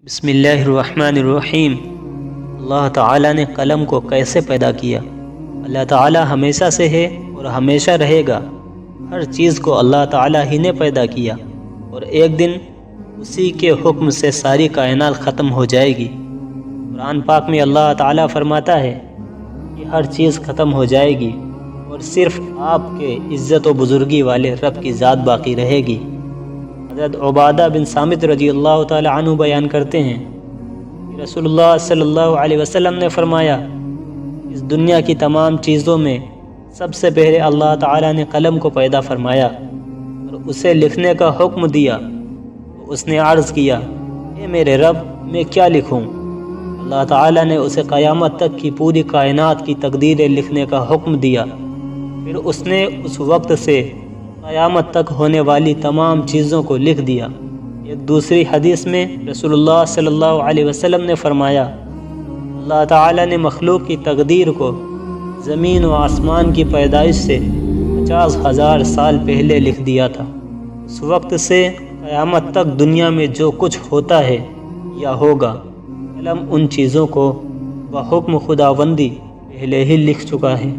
بسم اللہ الرحمن الرحیم۔ اللہ تعالیٰ نے قلم کو کیسے پیدا کیا؟ اللہ تعالیٰ ہمیشہ سے ہے اور ہمیشہ رہے گا۔ ہر چیز کو اللہ تعالیٰ ہی نے پیدا کیا اور ایک دن اسی کے حکم سے ساری کائنات ختم ہو جائے گی۔ قرآن پاک میں اللہ تعالیٰ فرماتا ہے کہ ہر چیز ختم ہو جائے گی اور صرف آپ کے عزت و بزرگی والے رب کی ذات باقی رہے گی۔ حضرت عبادہ بن صامت رضی اللہ تعالی عنہ بیان کرتے ہیں کہ رسول اللہ صلی اللہ علیہ وسلم نے فرمایا، اس دنیا کی تمام چیزوں میں سب سے پہلے اللہ تعالی نے قلم کو پیدا فرمایا اور اسے لکھنے کا حکم دیا۔ اس نے عرض کیا، اے میرے رب، میں کیا لکھوں؟ اللہ تعالی نے اسے قیامت تک کی پوری کائنات کی تقدیریں لکھنے کا حکم دیا۔ پھر اس نے اس وقت سے قیامت تک ہونے والی تمام چیزوں کو لکھ دیا۔ ایک دوسری حدیث میں رسول اللہ صلی اللہ علیہ وسلم نے فرمایا، اللہ تعالی نے مخلوق کی تقدیر کو زمین و آسمان کی پیدائش سے 50,000 سال پہلے لکھ دیا تھا۔ اس وقت سے قیامت تک دنیا میں جو کچھ ہوتا ہے یا ہوگا، قلم ان چیزوں کو بحکم خداوندی پہلے ہی لکھ چکا ہے۔